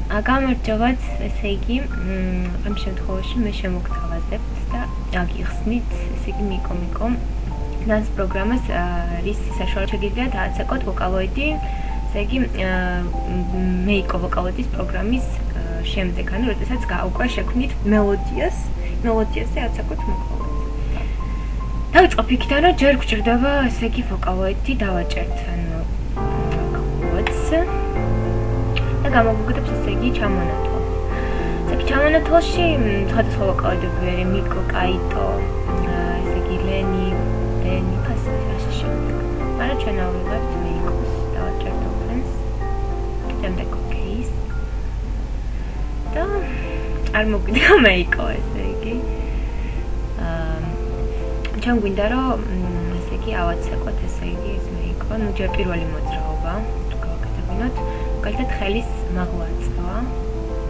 გამარჯობათ, ესე იგი, ამ შემთხვევაში მე შემოგთავაზებთ და აგიხსნით, ესე იგი, მიკო dance პროგრამას რის საშუალებით შეგიძლიათ დააცეკოთ ვოკალოიდი, ესე იგი, მეიკო ვოკალოიდის პროგრამის შემდეგ, ანუ როდესაც უკვე შექმნით მელოდიაზე აცეკოთ ვოკალოიდს. დავიწყებ იქიდან, რომ ჯერ გვჭირდება, ესე იგი, ვოკალოიდი დავაჭერთ, ანუ quotes და გამოგვიგდებს ესე იგი ჩამონათვალს. ესე იგი ჩამონათვალში სხვადასხვა ვოკალოიდები არის მიკო, კაიტო, ესე იგი ლენი ასე შემდეგ. მაგრამ ჩვენ ავიღებთ მეიკოს დავაჭერთ ოფენს. შემდეგ ოკეის. და არ მოგვიდგა მეიკო, ესე იგი. ჩვენ გვინდა რომ ესე იგი ავაცეკოთ ესე იგი ეს მეიკო, ну ჯერ პირველი მოძრაობა გავაკეთებინოთ. მაგალითად ხელის მაღლა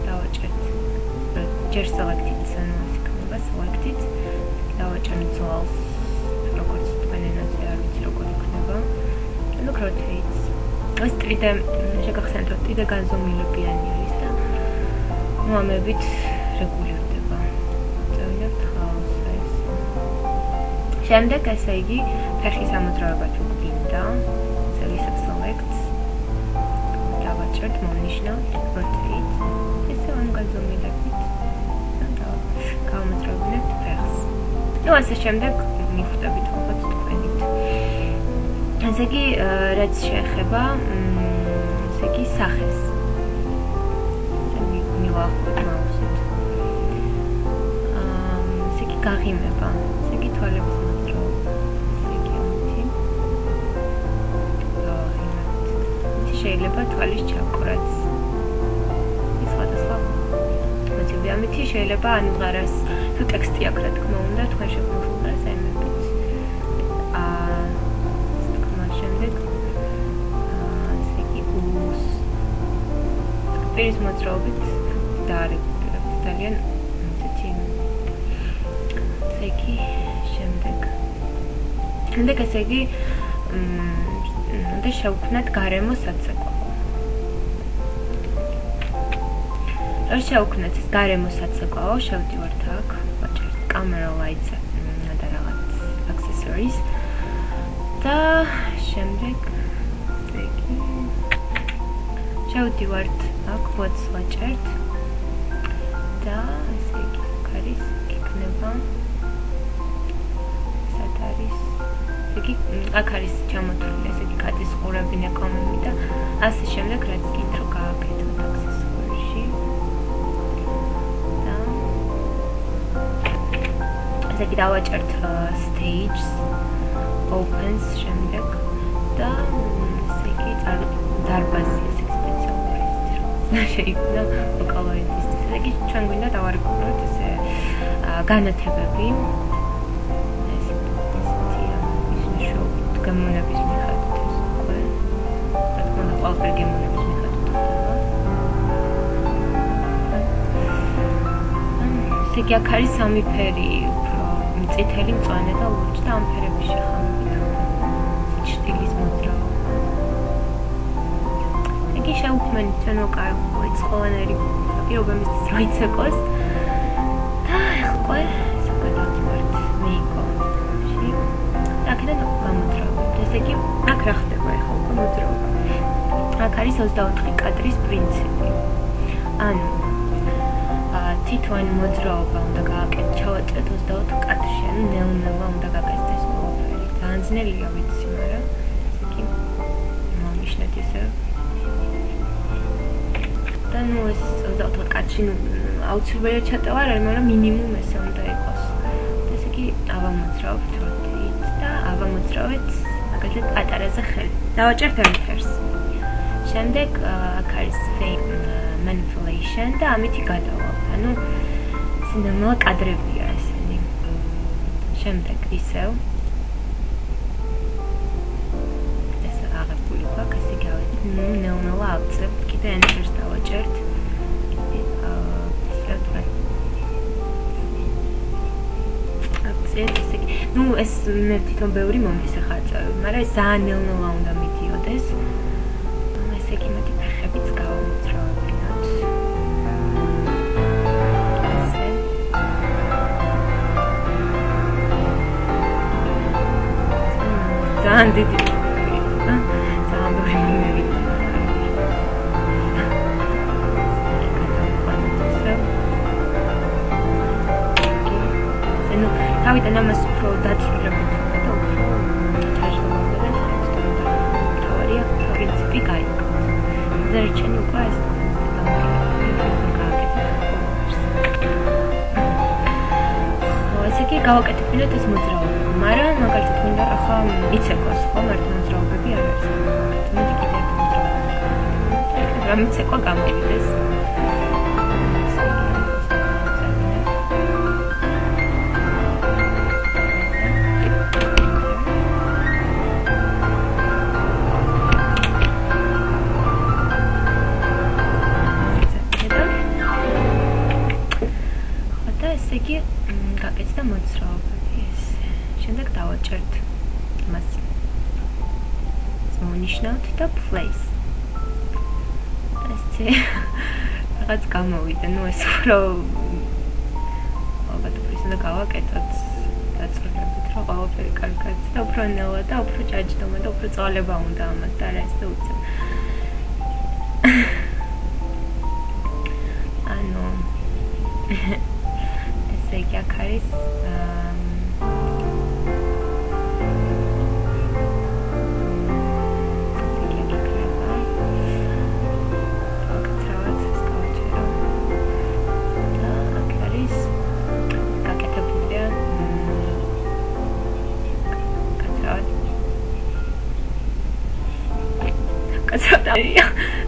დავაჭერთ. ჯერ select-ით, ანუ ეს იქნება select-ით. დავაჭერთ ძვალს, როგორც თქვენ ენაზე არ ვიცი როგორ იქნება. ანუ rotates. ეს ტრიდე შეგახსენებთ, რომ ტრიდე განზომილებიანი არის და მომებით რეგულირდება. წევიდეთ ხალხს ეს. შემდეგ ესე იგი ფეხის ამოძრავება თუ გინდა, select დავაჭერთ მომნიშნავთ rotate. ესე ამ განზომილებით და გავამოძრავებინებთ ფეხს. ну ასე შემდეგ მიხვდებით ალბათ თქვენით. ესე იგი რაც შეეხება ესე იგი სახეს. მივახოთ მაუსით. ესე იგი გაღიმება, ესე იგი თვალების მოძრაობა. ესე იგი ამითი. შეიძლება თვალის ჩაკვრაც. ის სხვადასხვა მოტივი ამითი შეიძლება ანიღარას თუ ტექსტი აქვს რა თქმა უნდა თქვენ შეგვიძლიათ აიმებით. შემდეგ ესე იგი ულს პირის მოძრაობით დაარეგულირებთ ძალიან ესეთი ესე იგი შემდეგ ესე იგი და შევქმნათ გარემო საცეკვაო. რომ შევქმნათ ეს გარემო საცეკვაო, შევდივართ აქ, ვაჭერთ camera lights და რაღაც accessories და შემდეგ ესე იგი შევდივართ აქ quotes ვაჭერთ და ესე იგი არის იქნება სად არის იგი აქ არის ჩამოთვლილი ესე იგი კატის ყურებინა კომენტი და ასე შემდეგ რაც კიდე რო გააკეთოთ accessory-ში და ესე იგი დავაჭერთ stages opens შემდეგ და ესე იგი დარბაზი ესე სპეციალური შეიძლება ვოკალოიდის ესე იგი ჩვენ გვინდა დავარეგულიროთ ესე განათებები გემონების მიხედვით ეს უკვე რა თქმა უნდა ყველაფერი გემონების მიხედვით ხდება. ესე იგი აქ არის სამი ფერი, უფრო წითელი, მწვანე და ლურჯი და ამ ფერების შეხამებით სტილის მოძრაობა. იგი შევქმნით ჩვენ ვოკალოიდს ყველანაირი პირობა მისთვის რა იცეკოს და ეხლა საკადავთ მეიკოში და აქედან გამოძრავებთ. ესე იგი, აქ რა ხდება ახლა უკვე მოძრაობა. აქ არის 24 კადრის პრინციპი. ანუ თითოეული მოძრაობა უნდა ჩავაჭრეთ 24 კადრში, ანუ ნელ-ნელა უნდა გაკეთდეს ყველაფერი. ძალიან ძნელია ვიცი, მაგრამ ესე იგი მომიშნეთ ისე. და ნუ ეს 24 კადრში აუცილებელია ჩატევა, მაგრამ მინიმუმ ესე უნდა იყოს. ესე იგი, ავამოძრავებთ და ავამოძრავეთ მაგალითად პატარაზე ხელი. დავაჭერთ ამ ფერს. შემდეგ აქ არის manipulation და ამითი გადავალთ. ანუ სინამდვილე კადრებია ესენი. შემდეგ ისევ ეს აღებული გვაქვს, ესე იგი ნელ-ნელა ავწევთ, კიდე enter-ს დავაჭერთ. ну ეს მე თვითონ ბევრი მომდის ახლა აწევი, მაგრამ ეს ძალიან ნელ-ნელა უნდა მიდიოდეს. ესე იგი მეტი ფეხებიც გავამოძრავებინოთ. ძალიან დიდი ძალიან ბევრი მომივიდა ну თავიდან ამას უფრო დაწვრილებით და უფრო ჩაჟღავდა და თავარია პრინციპი გაიგო. დარჩენი უკვე ეს ისე კი გავაკეთებინოთ ეს მოძრაობა, მაგრამ მაგალითად მინდა ახლა იცეკვას ხო მარტო მოძრაობები არ არის. მოდი კიდე ერთ მოძრაობა. რა მიცეკვა გამოვიდეს. ესე იგი გაკეთდა მოძრაობები ესე. შემდეგ დავაჭერთ მას. მონიშნავთ და place. ესე რაღაც გამოვიდა, ну ეს უფრო ალბათ უფრო ისე გავაკეთოთ დაწვრილებით, რომ ყველაფერი კარგად და უფრო ნელა და უფრო ჭაჭდომა და უფრო წვალება უნდა ამას და რა ესე უცებ. ანუ ესე იგი აქ არის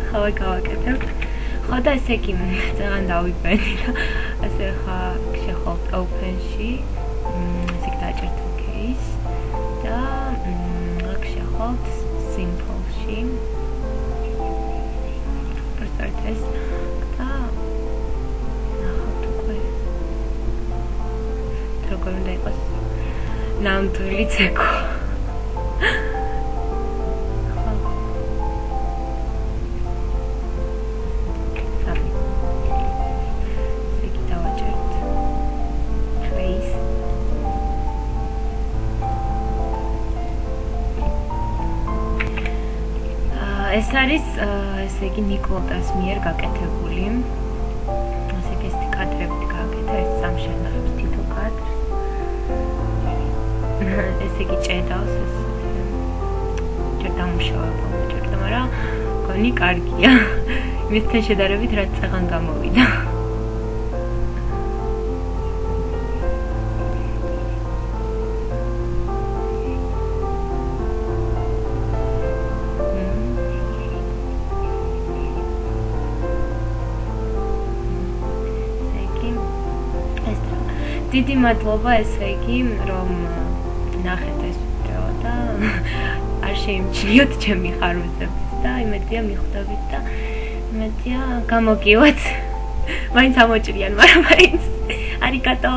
ხავა გავაკეთებ. ხო და ესე იგი ძალიან დავიბენი და ასე ხა შეხავთ open-ში. ესე იგი დაჭერთ OK-ს და აქ შეხავთ simple-ში. პრესტართ ეს და ნახავთ უკვე. როგორ უნდა იყოს ნამდვილი ცეკვა. ეს არის ესე იგი ნიკოლტას მიერ გაკეთებული. ესე იგი ეს კადრებით გააკეთა ეს სამშენახებს თითო კადრს. ესე იგი ჭედავს ეს ჯერ დამუშავება უჭერდა, მაგრამ გონი კარგია. იმასთან შედარებით რაც წაღან გამოვიდა. დიდი მადლობა ესე იგი რომ ნახეთ ეს ვიდეო და არ შეიმჩნიოთ ჩემი ხარვეზებს და იმედია მიხვდებით და იმედია გამოგივათ. მაინც ამოჭრიან, მაგრამ მაინც არიგატო.